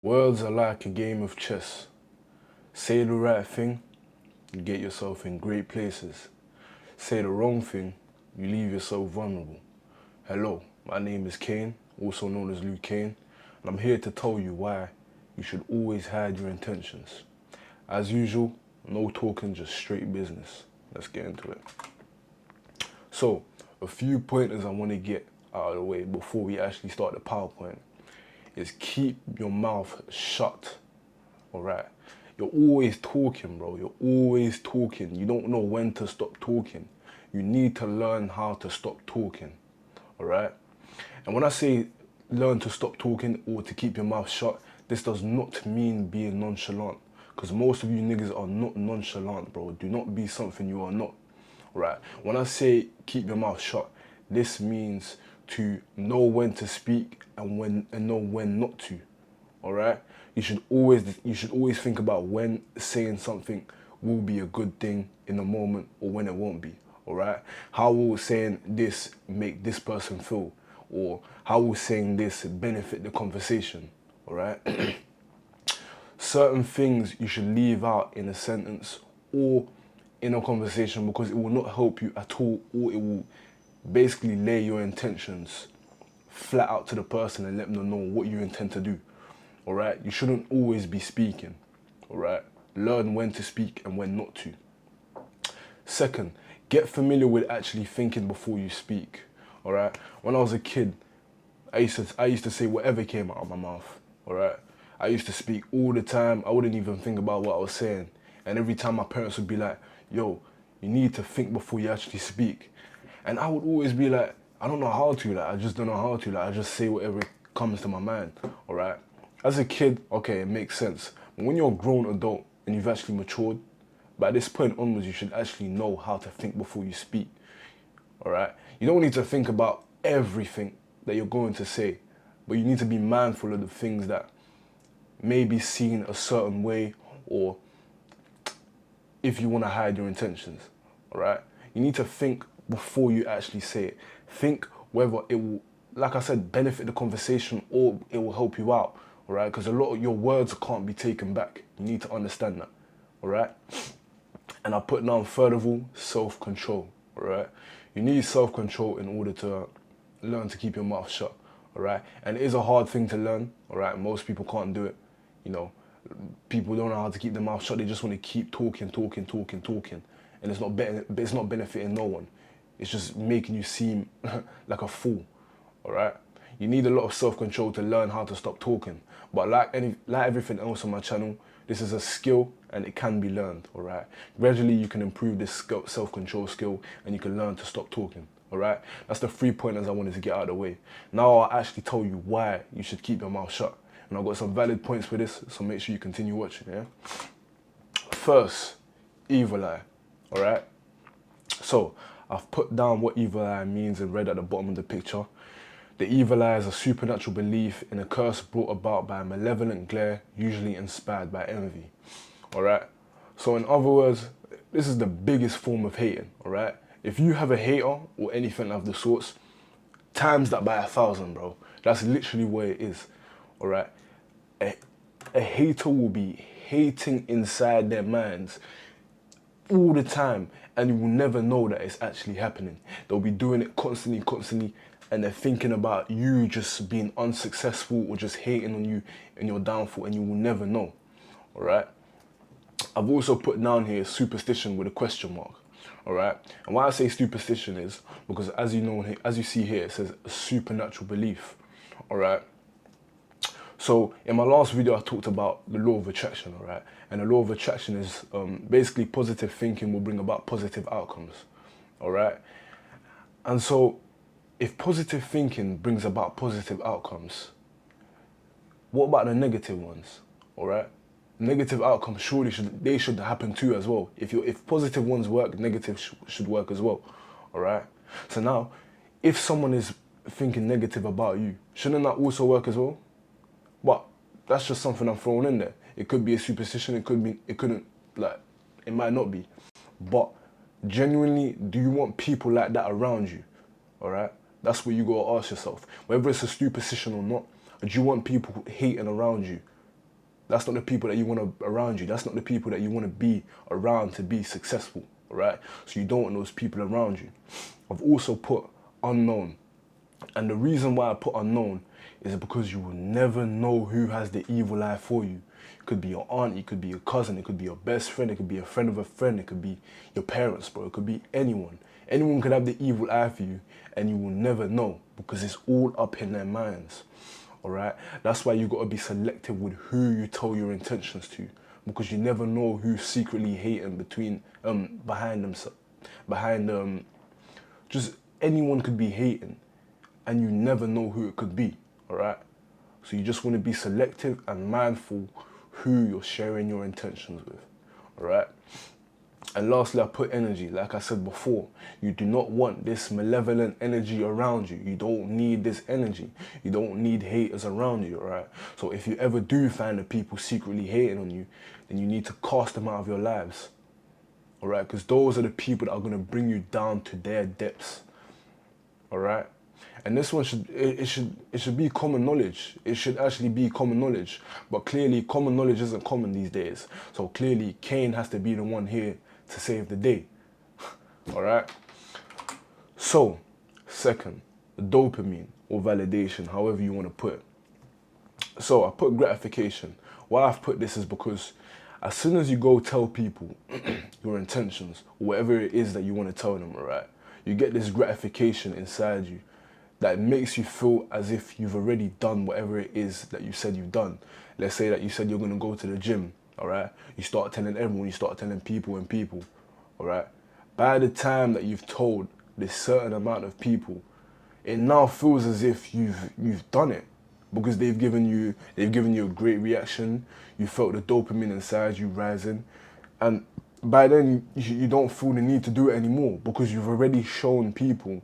Words are like a game of chess. Say the right thing, you get yourself in great places. Say the wrong thing, you leave yourself vulnerable. Hello, my name is Kane, also known as Luke Kane, and I'm here to tell you why you should always hide your intentions. As usual, no talking, just straight business. Let's get into it. So, a few pointers I want to get out of the way before we actually start the PowerPoint is keep your mouth shut, alright? You're always talking, bro. You're always talking. You don't know when to stop talking. You need to learn how to stop talking, alright? And when I say learn to stop talking or to keep your mouth shut, this does not mean being nonchalant. Because most of you niggas are not nonchalant, bro. Do not be something you are not, right? When I say keep your mouth shut, this means to know when to speak and know when not to, all right? You should always think about when saying something will be a good thing in the moment or when it won't be, all right? How will saying this make this person feel? Or how will saying this benefit the conversation, all right? Certain things you should leave out in a sentence or in a conversation because it will not help you at all, or it will basically lay your intentions flat out to the person and let them know what you intend to do. All right? You shouldn't always be speaking. All right? Learn when to speak and when not to. Second, get familiar with actually thinking before you speak. All right? When I was a kid, I used to say whatever came out of my mouth. All right? I used to speak all the time. I wouldn't even think about what I was saying. And every time my parents would be like, yo, you need to think before you actually speak. And I would always be like, I don't know how to, I just don't know how to, I just say whatever comes to my mind, all right? As a kid, okay, it makes sense. But when you're a grown adult and you've actually matured, by this point onwards, you should actually know how to think before you speak, all right? You don't need to think about everything that you're going to say, but you need to be mindful of the things that may be seen a certain way, or if you want to hide your intentions, all right? You need to think before you actually say it. Think whether it will, like I said, benefit the conversation or it will help you out, all right? Because a lot of your words can't be taken back. You need to understand that, all right? And I put down, third of all, self-control, all right? You need self-control in order to learn to keep your mouth shut, all right? And it is a hard thing to learn, all right? Most people can't do it, you know. People don't know how to keep their mouth shut. They just want to keep talking. And it's not benefiting no one. It's just making you seem like a fool, all right? You need a lot of self-control to learn how to stop talking. But like everything else on my channel, this is a skill and it can be learned, all right? Gradually, you can improve this self-control skill and you can learn to stop talking, all right? That's the 3 pointers I wanted to get out of the way. Now I'll actually tell you why you should keep your mouth shut. And I've got some valid points for this, so make sure you continue watching, yeah? First, evil eye, all right? So, I've put down what evil eye means in red at the bottom of the picture. The evil eye is a supernatural belief in a curse brought about by a malevolent glare, usually inspired by envy, all right? So in other words, this is the biggest form of hating, all right? If you have a hater or anything of the sorts, times that by 1,000, bro. That's literally what it is, all right? A hater will be hating inside their minds all the time, and you will never know that it's actually happening. They'll be doing it constantly, and they're thinking about you just being unsuccessful or just hating on you and your downfall, and you will never know, all right? I've also put down here superstition with a question mark, all right? And why I say superstition is because as you know, as you see here, it says a supernatural belief, all right? So in my last video, I talked about the law of attraction, all right? And the law of attraction is basically positive thinking will bring about positive outcomes, all right? And so if positive thinking brings about positive outcomes, what about the negative ones, all right? Negative outcomes surely should happen too as well. If positive ones work, negative should work as well, all right? So now, if someone is thinking negative about you, shouldn't that also work as well? But that's just something I'm throwing in there. It could be a superstition, it might not be. But genuinely, do you want people like that around you? All right? That's what you gotta ask yourself. Whether it's a superstition or not, do you want people hating around you? That's not the people that you want around you. That's not the people that you want to be around to be successful, all right? So you don't want those people around you. I've also put unknown. And the reason why I put unknown is because you will never know who has the evil eye for you. It could be your aunt, it could be your cousin, it could be your best friend, it could be a friend of a friend, it could be your parents, bro. It could be anyone. Anyone could have the evil eye for you and you will never know because it's all up in their minds. All right, that's why you got to be selective with who you tell your intentions to, because you never know who's secretly hating behind just anyone could be hating, and you never know who it could be. All right, so you just want to be selective and mindful who you're sharing your intentions with. All right. And lastly, I put energy. Like I said before, you do not want this malevolent energy around you. You don't need this energy. You don't need haters around you, all right? So if you ever do find the people secretly hating on you, then you need to cast them out of your lives, all right? Because those are the people that are going to bring you down to their depths, all right? And this one should be common knowledge. It should actually be common knowledge. But clearly, common knowledge isn't common these days. So clearly, Kane has to be the one here to save the day. All right. So, second, dopamine or validation, however you want to put it. So I put gratification. Why I've put this is because as soon as you go tell people your intentions, whatever it is that you want to tell them, all right, you get this gratification inside you that makes you feel as if you've already done whatever it is that you said you've done. Let's say that you said you're going to go to the gym, all right? You start telling everyone, you start telling people, all right? By the time that you've told this certain amount of people, it now feels as if you've done it, because they've given you a great reaction. You felt the dopamine inside you rising, and by then you don't feel the need to do it anymore because you've already shown people.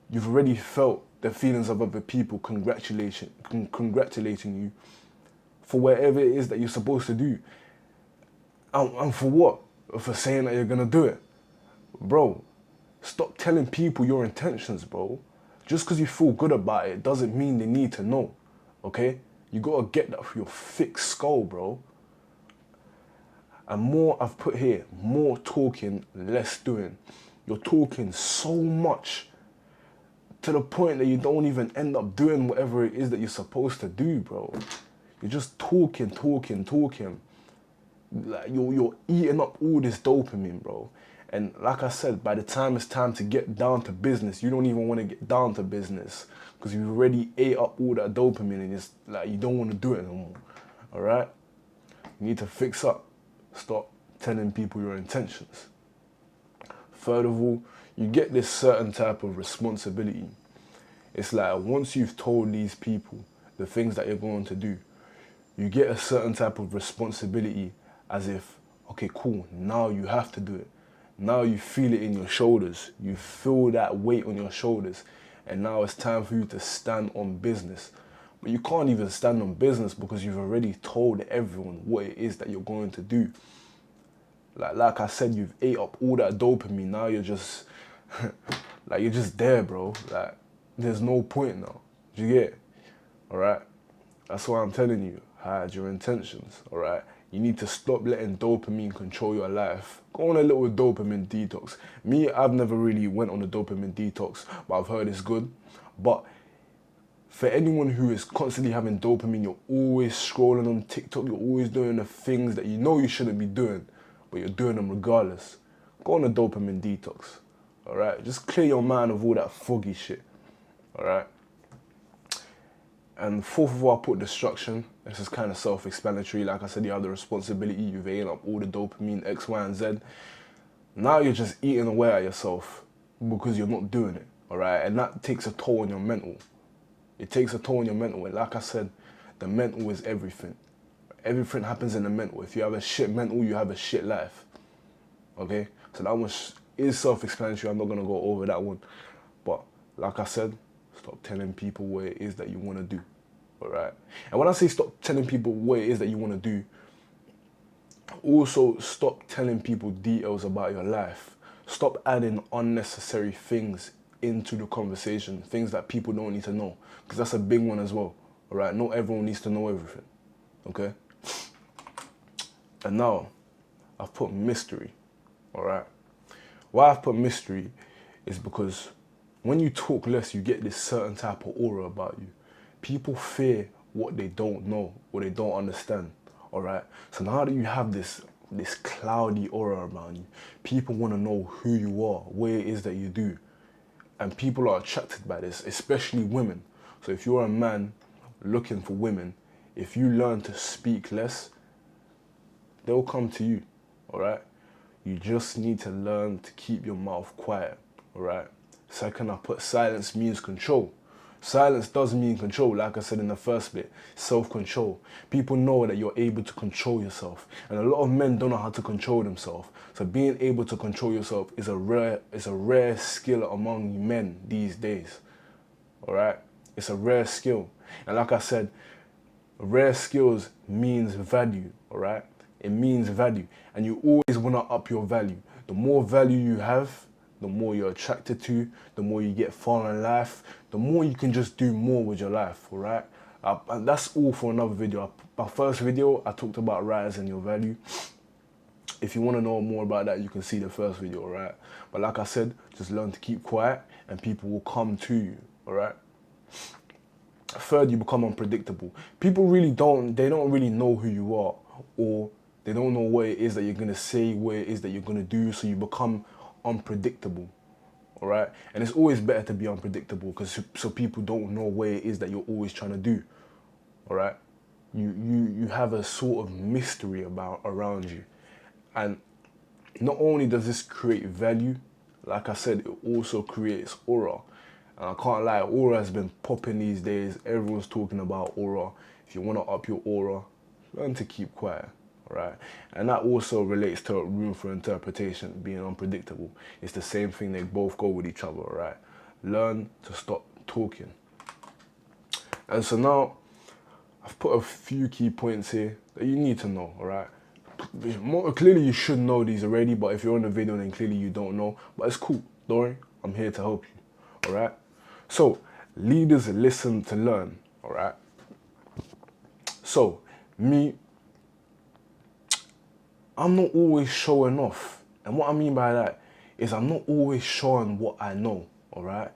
You've already felt the feelings of other people congratulating you for whatever it is that you're supposed to do. And for what? For saying that you're gonna do it. Bro, stop telling people your intentions, bro. Just because you feel good about it doesn't mean they need to know, okay? You gotta get that for your thick skull, bro. And more, I've put here, more talking, less doing. You're talking so much to the point that you don't even end up doing whatever it is that you're supposed to do, bro. You're just talking. Like you're eating up all this dopamine, bro. And like I said, by the time it's time to get down to business, you don't even want to get down to business because you've already ate up all that dopamine and it's like you don't want to do it no more. All right? You need to fix up. Stop telling people your intentions. Third of all, you get this certain type of responsibility. It's like once you've told these people the things that you're going to do, you get a certain type of responsibility as if, okay, cool, now you have to do it. Now you feel it in your shoulders. You feel that weight on your shoulders. And now it's time for you to stand on business. But you can't even stand on business because you've already told everyone what it is that you're going to do. Like I said, you've ate up all that dopamine. Now you're just, you're just there, bro. Like, there's no point now. Do you get it? All right? That's why I'm telling you, hide your intentions, all right? You need to stop letting dopamine control your life. Go on a little dopamine detox. Me, I've never really went on a dopamine detox, but I've heard it's good. But for anyone who is constantly having dopamine, you're always scrolling on TikTok, you're always doing the things that you know you shouldn't be doing, but you're doing them regardless. Go on a dopamine detox, all right? Just clear your mind of all that foggy shit, all right? And fourth of all, I put destruction. This is kind of self-explanatory. Like I said, you have the responsibility. You've eaten up all the dopamine, X, Y, and Z. Now you're just eating away at yourself because you're not doing it, all right? And that takes a toll on your mental. It takes a toll on your mental. And like I said, the mental is everything. Everything happens in the mental. If you have a shit mental, you have a shit life, okay? So that one is self-explanatory. I'm not going to go over that one. But like I said, stop telling people what it is that you want to do, all right? And when I say stop telling people what it is that you want to do, also stop telling people details about your life. Stop adding unnecessary things into the conversation, things that people don't need to know, because that's a big one as well, all right? Not everyone needs to know everything, okay? And now, I've put mystery, all right? Why I've put mystery is because when you talk less, you get this certain type of aura about you. People fear what they don't know or they don't understand, all right? So now that you have this cloudy aura around you, people want to know who you are, what it is that you do. And people are attracted by this, especially women. So if you're a man looking for women, if you learn to speak less, they'll come to you, all right? You just need to learn to keep your mouth quiet, all right? Second, I put silence means control. Silence does mean control, like I said in the first bit, self-control. People know that you're able to control yourself. And a lot of men don't know how to control themselves. So being able to control yourself is a rare skill among men these days, all right? It's a rare skill. And like I said, rare skills means value, all right? It means value. And you always want to up your value. The more value you have, the more you're attracted to, the more you get far in life, the more you can just do more with your life, all right? And that's all for another video. My first video, I talked about rising your value. If you want to know more about that, you can see the first video, all right? But like I said, just learn to keep quiet and people will come to you, all right? Third, you become unpredictable. People they don't really know who you are, or they don't know what it is that you're going to say, what it is that you're going to do, so you become unpredictable, all right? And it's always better to be unpredictable because so people don't know what it is that you're always trying to do, all right? You have a sort of mystery around you. And not only does this create value, like I said, it also creates aura. And I can't lie, aura has been popping these days. Everyone's talking about aura. If you want to up your aura, learn to keep quiet, all right? And that also relates to room for interpretation, being unpredictable. It's the same thing, they both go with each other, all right? Learn to stop talking. And so now, I've put a few key points here that you need to know, all right? Clearly you should know these already, but if you're on the video then clearly you don't know. But it's cool, don't worry, I'm here to help you, all right? So, leaders listen to learn, all right? So, I'm not always showing off. And what I mean by that is I'm not always showing what I know, all right?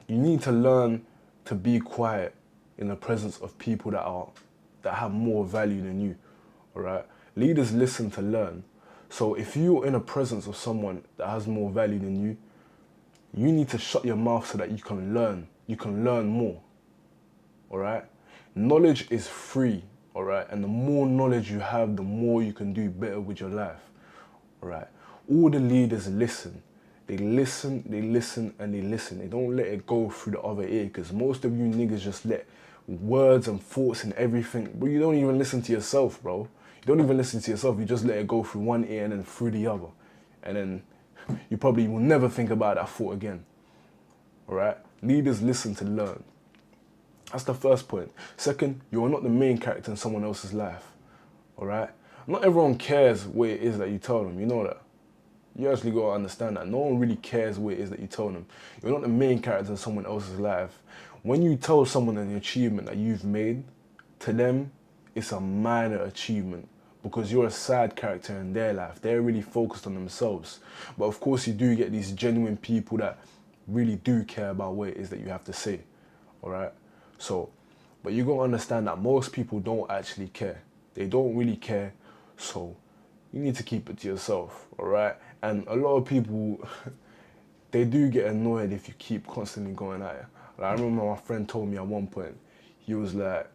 You need to learn to be quiet in the presence of people that have more value than you, all right? Leaders listen to learn. So if you're in the presence of someone that has more value than you, you need to shut your mouth so that you can learn. You can learn more, all right? Knowledge is free, all right? And the more knowledge you have, the more you can do better with your life, all right? All the leaders listen. They listen, they listen, and they listen. They don't let it go through the other ear, because most of you niggas just let words and thoughts and everything, but you don't even listen to yourself, bro. You don't even listen to yourself. You just let it go through one ear and then through the other. And then you probably will never think about that thought again, all right? Leaders listen to learn. That's the first point. Second, you are not the main character in someone else's life, all right? Not everyone cares what it is that you tell them, you know that? You actually got to understand that. No one really cares what it is that you tell them. You're not the main character in someone else's life. When you tell someone an achievement that you've made, to them, it's a minor achievement because you're a side character in their life. They're really focused on themselves. But of course, you do get these genuine people that really do care about what it is that you have to say, all right? So, but you got to understand that most people don't actually care. They don't really care, so you need to keep it to yourself, all right? And a lot of people, they do get annoyed if you keep constantly going at it. Like, I remember my friend told me at one point, he was like,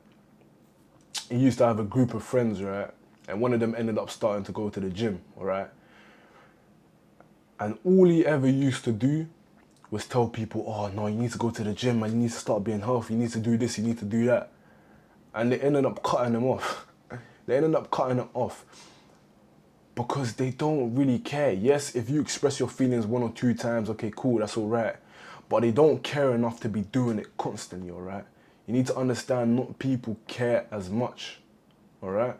he used to have a group of friends, right? And one of them ended up starting to go to the gym, all right? And all he ever used to do was tell people, oh no, you need to go to the gym, man, you need to start being healthy, you need to do this, you need to do that. And they ended up cutting him off. They ended up cutting him off because they don't really care. Yes, if you express your feelings 1 or 2 times, okay, cool, that's all right. But they don't care enough to be doing it constantly, all right? You need to understand not people care as much, all right?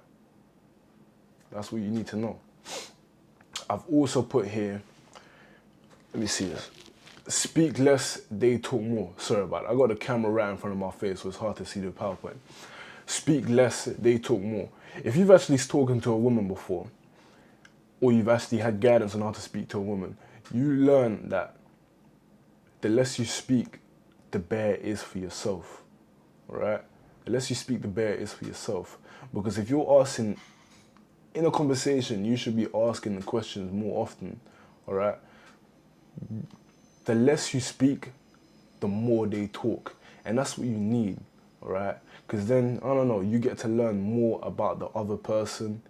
That's what you need to know. I've also put here, let me see this. Speak less, they talk more. Sorry about that. I got the camera right in front of my face, so it's hard to see the PowerPoint. Speak less, they talk more. If you've actually spoken to a woman before, or you've actually had guidance on how to speak to a woman, you learn that the less you speak, the better it is for yourself, alright? The less you speak, the better it is for yourself. Because if you're asking, in a conversation, you should be asking the questions more often, alright? The less you speak, the more they talk. And that's what you need, alright? Because then, I don't know, you get to learn more about the other person.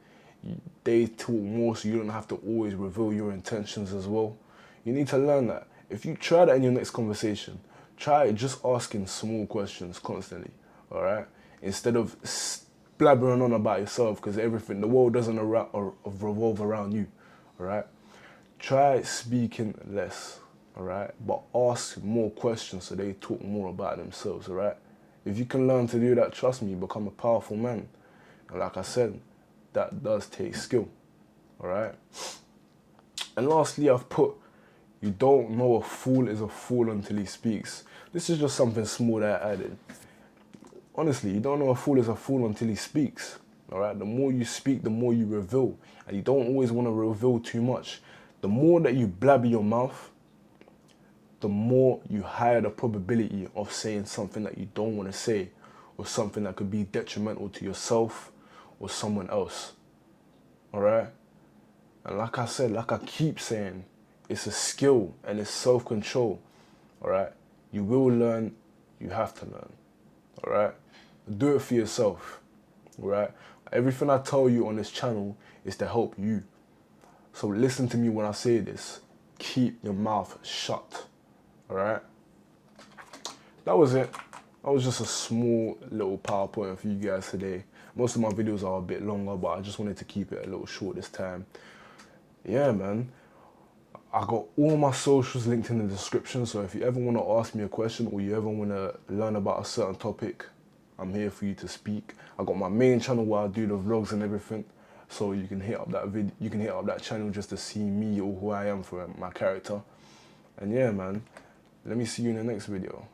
They talk more, so you don't have to always reveal your intentions as well. You need to learn that. If you try that in your next conversation, try just asking small questions constantly, alright? Instead of blabbering on about yourself, because everything, the world doesn't revolve around you, alright? Try speaking less, alright? But ask more questions so they talk more about themselves, alright? If you can learn to do that, trust me, you become a powerful man. And like I said, that does take skill, alright? And lastly, I've put, you don't know a fool is a fool until he speaks. This is just something small that I added. Honestly, you don't know a fool is a fool until he speaks, alright? The more you speak, the more you reveal. And you don't always want to reveal too much. The more that you blabber your mouth, the more you higher the probability of saying something that you don't want to say, or something that could be detrimental to yourself or someone else, alright? And like I said, like I keep saying, it's a skill and it's self-control, alright? You will learn, you have to learn, alright? Do it for yourself, alright? Everything I tell you on this channel is to help you. So listen to me when I say this. Keep your mouth shut. Alright? That was it. That was just a small little PowerPoint for you guys today. Most of my videos are a bit longer, but I just wanted to keep it a little short this time. Yeah, man. I got all my socials linked in the description, so if you ever want to ask me a question or you ever want to learn about a certain topic, I'm here for you to speak. I got my main channel where I do the vlogs and everything, so you can hit up that video. You can hit up that channel just to see me or who I am for my character. And yeah, man. Let me see you in the next video.